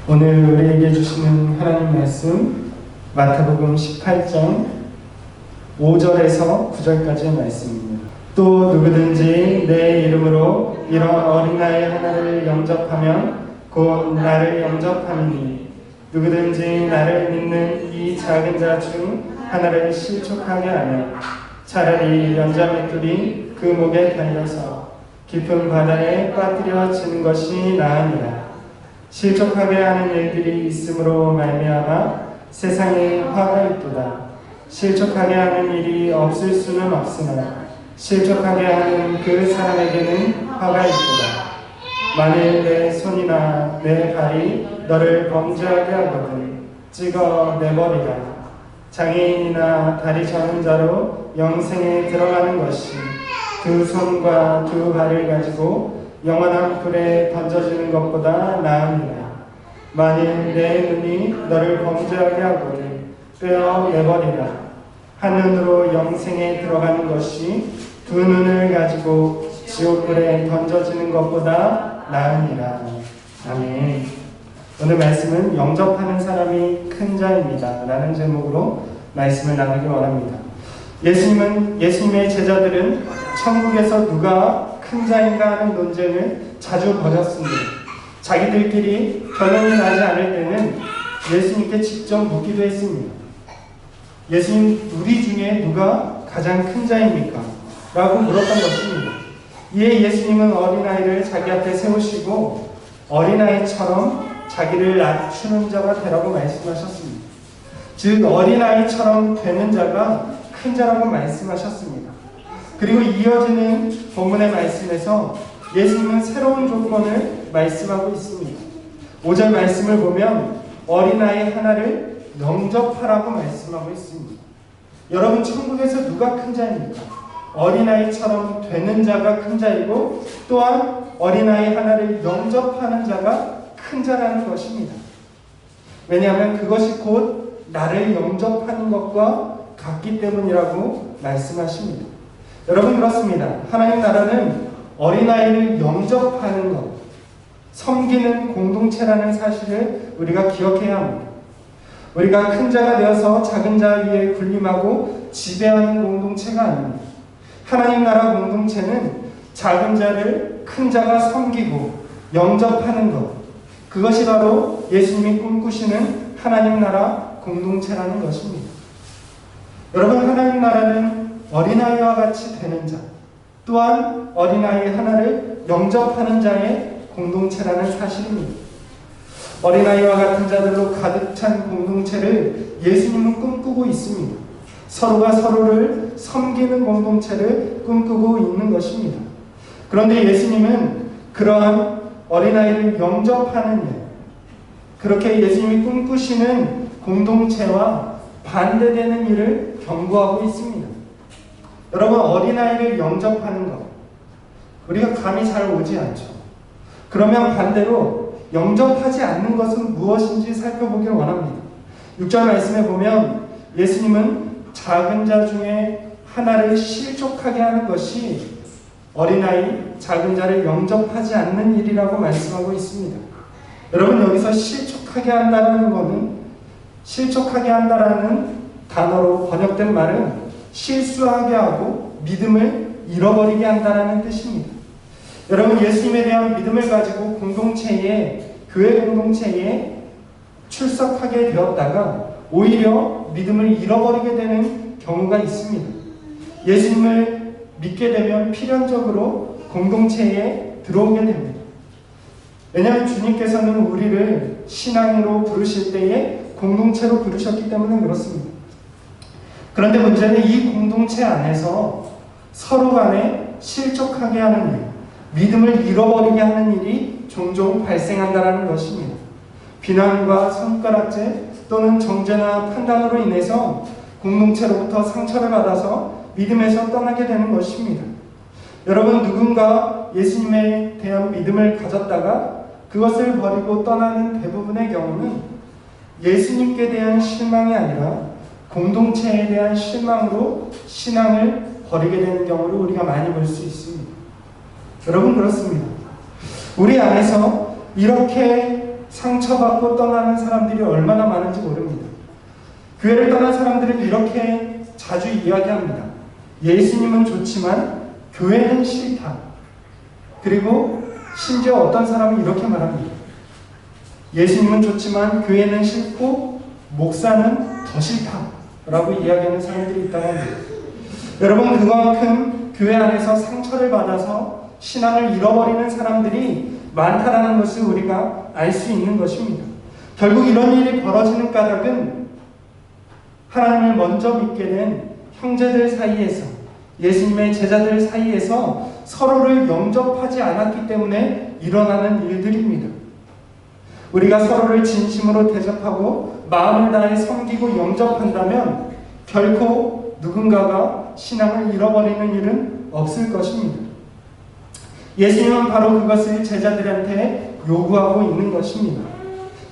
오늘 우리에게 주시는 하나님 말씀 마태복음 18장 5절에서 9절까지의 말씀입니다. 또 누구든지 내 이름으로 이런 어린아이 하나를 영접하면 곧 나를 영접함이니 누구든지 나를 믿는 이 작은 자 중 하나를 실족하게 하면 차라리 연자맷돌이 그 목에 달려서 깊은 바다에 빠뜨려지는 것이 나으니라. 실족하게 하는 일들이 있음으로 말미암아 세상에 화가 있도다. 실족하게 하는 일이 없을 수는 없으나 실족하게 하는 그 사람에게는 화가 있도다. 만일 내 손이나 내 발이 너를 범죄하게 하거든 찍어 내버리라. 장애인이나 다리 저는 자로 영생에 들어가는 것이 두 손과 두 발을 가지고 영원한 불에 던져지는 것보다 나으니라. 만일 내 눈이 너를 범죄하게 하거든 빼어 내버리라. 한 눈으로 영생에 들어가는 것이 두 눈을 가지고 지옥불에 던져지는 것보다 나으니라. 아멘. 오늘 말씀은 영접하는 사람이 큰 자입니다 라는 제목으로 말씀을 나누기 원합니다. 예수님의 제자들은 천국에서 누가 큰 자인가 하는 논쟁을 자주 벌였습니다. 자기들끼리 결론이 나지 않을 때는 예수님께 직접 묻기도 했습니다. 예수님, 우리 중에 누가 가장 큰 자입니까? 라고 물었던 것입니다. 이에 예수님은 어린아이를 자기 앞에 세우시고 어린아이처럼 자기를 낮추는 자가 되라고 말씀하셨습니다. 즉 어린아이처럼 되는 자가 큰 자라고 말씀하셨습니다. 그리고 이어지는 본문의 말씀에서 예수님은 새로운 조건을 말씀하고 있습니다. 5절 말씀을 보면 어린아이 하나를 영접하라고 말씀하고 있습니다. 여러분, 천국에서 누가 큰 자입니까? 어린아이처럼 되는 자가 큰 자이고 또한 어린아이 하나를 영접하는 자가 큰 자라는 것입니다. 왜냐하면 그것이 곧 나를 영접하는 것과 같기 때문이라고 말씀하십니다. 여러분, 그렇습니다. 하나님 나라는 어린아이를 영접하는 것, 섬기는 공동체라는 사실을 우리가 기억해야 합니다. 우리가 큰 자가 되어서 작은 자 위에 군림하고 지배하는 공동체가 아닙니다. 하나님 나라 공동체는 작은 자를 큰 자가 섬기고 영접하는 것, 그것이 바로 예수님이 꿈꾸시는 하나님 나라 공동체라는 것입니다. 여러분, 하나님 나라는 어린아이와 같이 되는 자, 또한 어린아이 하나를 영접하는 자의 공동체라는 사실입니다. 어린아이와 같은 자들로 가득 찬 공동체를 예수님은 꿈꾸고 있습니다. 서로가 서로를 섬기는 공동체를 꿈꾸고 있는 것입니다. 그런데 예수님은 그러한 어린아이를 영접하는 일, 그렇게 예수님이 꿈꾸시는 공동체와 반대되는 일을 경고하고 있습니다. 여러분, 어린아이를 영접하는 것, 우리가 감이 잘 오지 않죠. 그러면 반대로 영접하지 않는 것은 무엇인지 살펴보길 원합니다. 6절 말씀에 보면 예수님은 작은 자 중에 하나를 실족하게 하는 것이 어린아이, 작은 자를 영접하지 않는 일이라고 말씀하고 있습니다. 여러분, 여기서 실족하게 한다는 것은, 실족하게 한다라는 단어로 번역된 말은 실수하게 하고 믿음을 잃어버리게 한다는 뜻입니다. 여러분, 예수님에 대한 믿음을 가지고 교회 공동체에 출석하게 되었다가 오히려 믿음을 잃어버리게 되는 경우가 있습니다. 예수님을 믿게 되면 필연적으로 공동체에 들어오게 됩니다. 왜냐하면 주님께서는 우리를 신앙으로 부르실 때에 공동체로 부르셨기 때문에 그렇습니다. 그런데 문제는 이 공동체 안에서 서로 간에 실족하게 하는 일, 믿음을 잃어버리게 하는 일이 종종 발생한다는 것입니다. 비난과 손가락질 또는 정죄나 판단으로 인해서 공동체로부터 상처를 받아서 믿음에서 떠나게 되는 것입니다. 여러분, 누군가 예수님에 대한 믿음을 가졌다가 그것을 버리고 떠나는 대부분의 경우는 예수님께 대한 실망이 아니라 공동체에 대한 실망으로 신앙을 버리게 되는 경우를 우리가 많이 볼 수 있습니다. 여러분, 그렇습니다. 우리 안에서 이렇게 상처받고 떠나는 사람들이 얼마나 많은지 모릅니다. 교회를 떠난 사람들은 이렇게 자주 이야기합니다. 예수님은 좋지만 교회는 싫다. 그리고 심지어 어떤 사람은 이렇게 말합니다. 예수님은 좋지만 교회는 싫고 목사는 더 싫다 라고 이야기하는 사람들이 있다고 합니다. 여러분, 그만큼 교회 안에서 상처를 받아서 신앙을 잃어버리는 사람들이 많다라는 것을 우리가 알 수 있는 것입니다. 결국 이런 일이 벌어지는 까닭은 하나님을 먼저 믿게 된 형제들 사이에서, 예수님의 제자들 사이에서 서로를 영접하지 않았기 때문에 일어나는 일들입니다. 우리가 서로를 진심으로 대접하고 마음을 다해 섬기고 영접한다면 결코 누군가가 신앙을 잃어버리는 일은 없을 것입니다. 예수님은 바로 그것을 제자들한테 요구하고 있는 것입니다.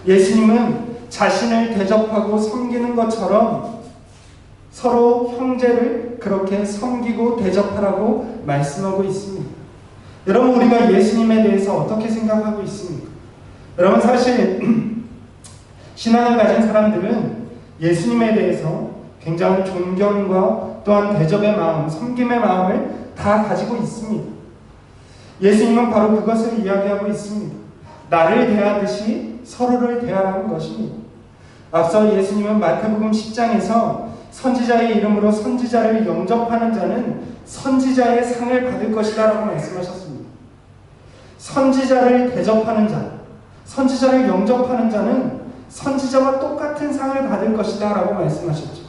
예수님은 자신을 대접하고 섬기는 것처럼 서로 형제를 그렇게 섬기고 대접하라고 말씀하고 있습니다. 여러분, 우리가 예수님에 대해서 어떻게 생각하고 있습니까? 여러분, 사실 신앙을 가진 사람들은 예수님에 대해서 굉장히 존경과 또한 대접의 마음, 섬김의 마음을 다 가지고 있습니다. 예수님은 바로 그것을 이야기하고 있습니다. 나를 대하듯이 서로를 대하라는 것입니다. 앞서 예수님은 마태복음 10장에서 선지자의 이름으로 선지자를 영접하는 자는 선지자의 상을 받을 것이다 라고 말씀하셨습니다. 선지자를 대접하는 자, 선지자를 영접하는 자는 선지자와 똑같은 상을 받을 것이다 라고 말씀하셨죠.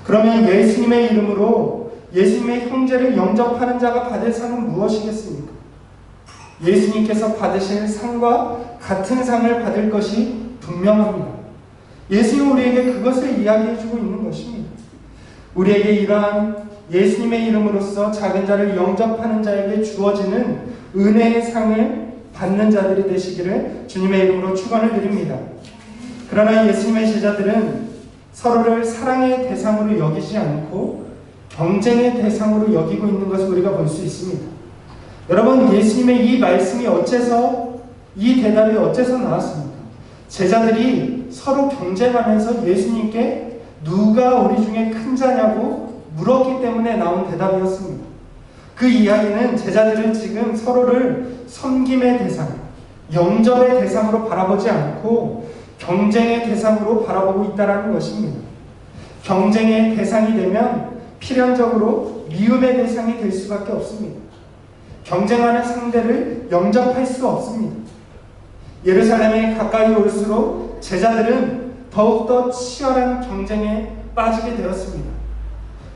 그러면 예수님의 이름으로 예수님의 형제를 영접하는 자가 받을 상은 무엇이겠습니까? 예수님께서 받으실 상과 같은 상을 받을 것이 분명합니다. 예수님 우리에게 그것을 이야기해주고 있는 것입니다. 우리에게 이러한 예수님의 이름으로써 작은 자를 영접하는 자에게 주어지는 은혜의 상을 받는 자들이 되시기를 주님의 이름으로 축원을 드립니다. 그러나 예수님의 제자들은 서로를 사랑의 대상으로 여기지 않고 경쟁의 대상으로 여기고 있는 것을 우리가 볼 수 있습니다. 여러분, 예수님의 이 말씀이 이 대답이 어째서 나왔습니까? 제자들이 서로 경쟁하면서 예수님께 누가 우리 중에 큰 자냐고 물었기 때문에 나온 대답이었습니다. 그 이야기는 제자들은 지금 서로를 섬김의 대상, 영접의 대상으로 바라보지 않고 경쟁의 대상으로 바라보고 있다는 것입니다. 경쟁의 대상이 되면 필연적으로 미움의 대상이 될 수밖에 없습니다. 경쟁하는 상대를 영접할 수 없습니다. 예루살렘에 가까이 올수록 제자들은 더욱더 치열한 경쟁에 빠지게 되었습니다.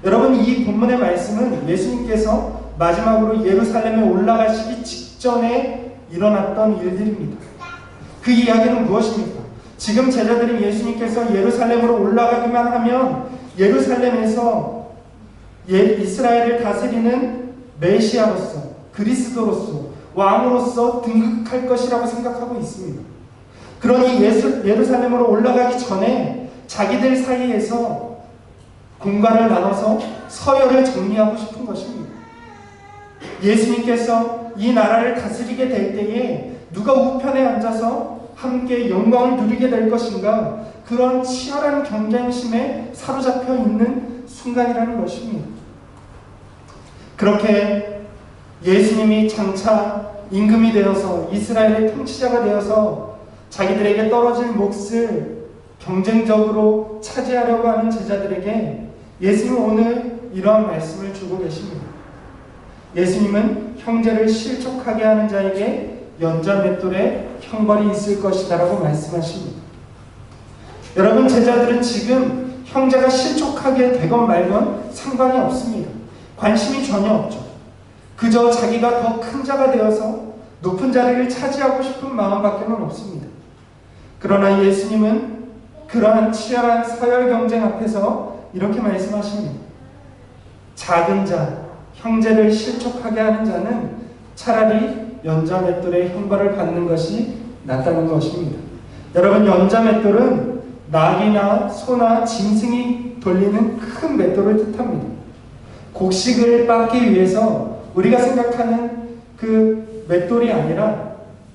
여러분, 이 본문의 말씀은 예수님께서 마지막으로 예루살렘에 올라가시기 직전에 일어났던 일들입니다. 그 이야기는 무엇입니까? 지금 제자들이 예수님께서 예루살렘으로 올라가기만 하면 예루살렘에서 이스라엘을 다스리는 메시아로서, 그리스도로서, 왕으로서 등극할 것이라고 생각하고 있습니다. 그러니 예루살렘으로 올라가기 전에 자기들 사이에서 공간을 나눠서 서열을 정리하고 싶은 것입니다. 예수님께서 이 나라를 다스리게 될 때에 누가 우편에 앉아서 함께 영광을 누리게 될 것인가, 그런 치열한 경쟁심에 사로잡혀 있는 순간이라는 것입니다. 그렇게 예수님이 장차 임금이 되어서 이스라엘의 통치자가 되어서 자기들에게 떨어질 몫을 경쟁적으로 차지하려고 하는 제자들에게 예수님은 오늘 이러한 말씀을 주고 계십니다. 예수님은 형제를 실족하게 하는 자에게 연자맷돌의 형벌이 있을 것이다 라고 말씀하십니다. 여러분, 제자들은 지금 형제가 실족하게 되건 말건 상관이 없습니다. 관심이 전혀 없죠. 그저 자기가 더 큰 자가 되어서 높은 자리를 차지하고 싶은 마음밖에는 없습니다. 그러나 예수님은 그러한 치열한 서열 경쟁 앞에서 이렇게 말씀하십니다. 작은 자, 형제를 실족하게 하는 자는 차라리 연자맷돌의 형벌을 받는 것이 낫다는 것입니다. 여러분, 연자맷돌은 낙이나 소나 짐승이 돌리는 큰 맷돌을 뜻합니다. 곡식을 빻기 위해서 우리가 생각하는 그 맷돌이 아니라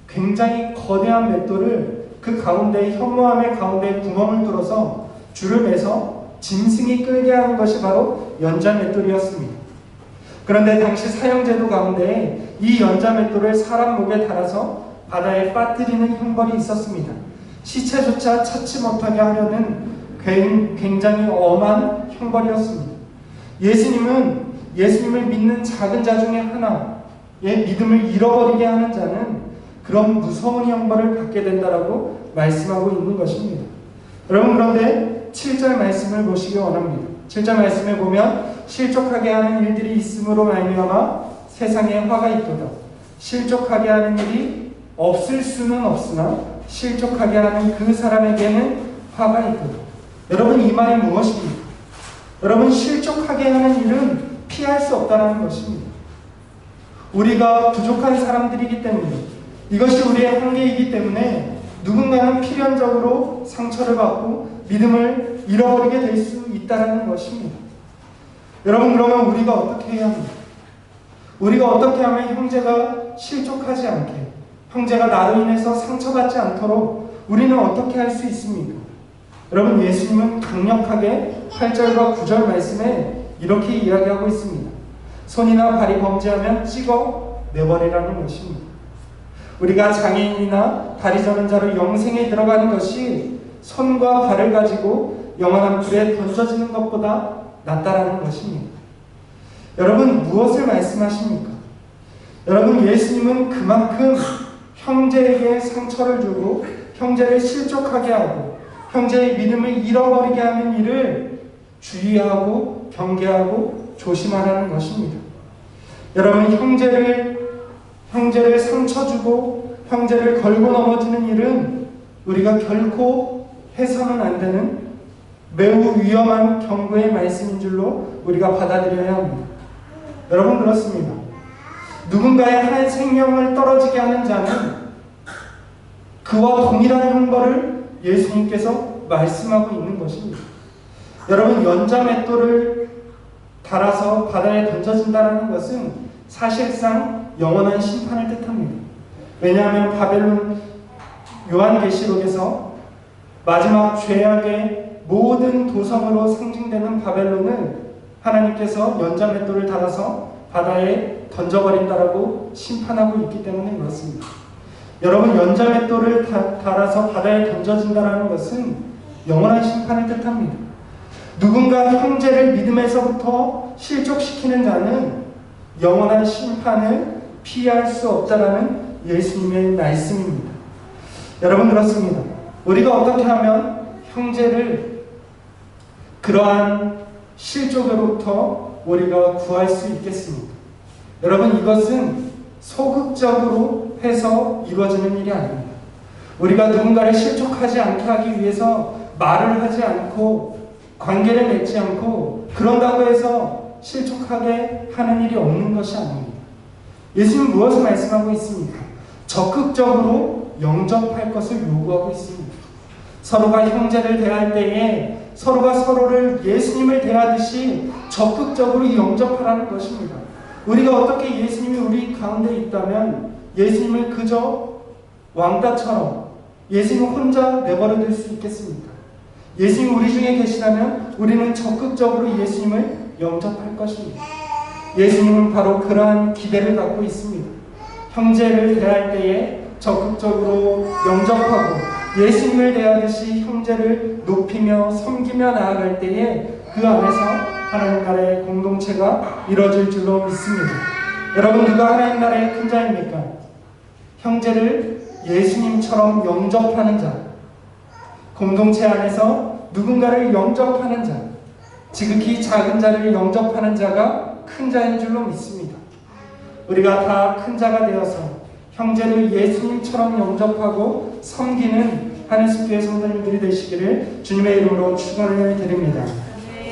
굉장히 거대한 맷돌을 그 가운데 현무암의 가운데 구멍을 뚫어서 줄을 매서 짐승이 끌게 하는 것이 바로 연자맷돌이었습니다. 그런데 당시 사형제도 가운데 이 연자맷돌을 사람 목에 달아서 바다에 빠뜨리는 형벌이 있었습니다. 시체조차 찾지 못하게 하려는 굉장히 엄한 형벌이었습니다. 예수님을 믿는 작은 자 중에 하나의 믿음을 잃어버리게 하는 자는 그런 무서운 형벌을 받게 된다라고 말씀하고 있는 것입니다. 여러분, 그런데 7절 말씀을 보시기 원합니다. 7절 말씀에 보면 실족하게 하는 일들이 있음으로 말미암아 세상에 화가 있도다. 실족하게 하는 일이 없을 수는 없으나 실족하게 하는 그 사람에게는 화가 있도다. 여러분, 이 말이 무엇입니까? 여러분, 실족하게 하는 일은 피할 수 없다는 것입니다. 우리가 부족한 사람들이기 때문에, 이것이 우리의 한계이기 때문에 누군가는 필연적으로 상처를 받고 믿음을 잃어버리게 될 수 있다는 것입니다. 여러분, 그러면 우리가 어떻게 해야 합니까? 우리가 어떻게 하면 형제가 실족하지 않게, 형제가 나로 인해서 상처받지 않도록 우리는 어떻게 할 수 있습니까? 여러분, 예수님은 강력하게 8절과 9절 말씀에 이렇게 이야기하고 있습니다. 손이나 발이 범죄하면 찍어 내버리라는 것입니다. 우리가 장애인이나 다리 저는 자로 영생에 들어가는 것이 손과 발을 가지고 영원한 불에 던져지는 것보다 낫다라는 것입니다. 여러분, 무엇을 말씀하십니까? 여러분, 예수님은 그만큼 형제에게 상처를 주고 형제를 실족하게 하고 형제의 믿음을 잃어버리게 하는 일을 주의하고 경계하고 조심하라는 것입니다. 여러분, 형제를 상처 주고 형제를 걸고 넘어지는 일은 우리가 결코 해서는 안 되는 매우 위험한 경고의 말씀인 줄로 우리가 받아들여야 합니다. 여러분, 그렇습니다. 누군가의 한 생명을 떨어지게 하는 자는 그와 동일한 형벌을 예수님께서 말씀하고 있는 것입니다. 여러분, 연자맷돌을 달아서 바다에 던져진다는 것은 사실상 영원한 심판을 뜻합니다. 왜냐하면 바벨론 요한계시록에서 마지막 죄악의 모든 도성으로 상징되는 바벨론을 하나님께서 연자맷돌을 달아서 바다에 던져버린다라고 심판하고 있기 때문에 그렇습니다. 여러분, 연자맷돌을 달아서 바다에 던져진다는 것은 영원한 심판을 뜻합니다. 누군가 형제를 믿음에서부터 실족시키는 자는 영원한 심판을 피할 수 없다라는 예수님의 말씀입니다. 여러분, 그렇습니다. 우리가 어떻게 하면 형제를 그러한 실족으로부터 우리가 구할 수 있겠습니까? 여러분, 이것은 소극적으로 해서 이루어지는 일이 아닙니다. 우리가 누군가를 실족하지 않게 하기 위해서 말을 하지 않고 관계를 맺지 않고 그런다고 해서 실족하게 하는 일이 없는 것이 아닙니다. 예수님은 무엇을 말씀하고 있습니까? 적극적으로 영접할 것을 요구하고 있습니다. 서로가 형제를 대할 때에 서로가 서로를 예수님을 대하듯이 적극적으로 영접하라는 것입니다. 우리가 어떻게 예수님이 우리 가운데 있다면 예수님을 그저 왕따처럼 예수님 혼자 내버려둘 수 있겠습니까? 예수님 우리 중에 계시다면 우리는 적극적으로 예수님을 영접할 것입니다. 예수님은 바로 그러한 기대를 갖고 있습니다. 형제를 대할 때에 적극적으로 영접하고 예수님을 대하듯이 형제를 높이며 섬기며 나아갈 때에 그 안에서 하나님 나라의 공동체가 이루어질 줄로 믿습니다. 여러분, 누가 하나님 나라의 큰 자입니까? 형제를 예수님처럼 영접하는 자, 공동체 안에서 누군가를 영접하는 자, 지극히 작은 자를 영접하는 자가 큰 자인 줄로 믿습니다. 우리가 다 큰 자가 되어서 형제를 예수님처럼 영접하고 섬기는 하늘숲교회 성도님들이 되시기를 주님의 이름으로 축원을 드립니다.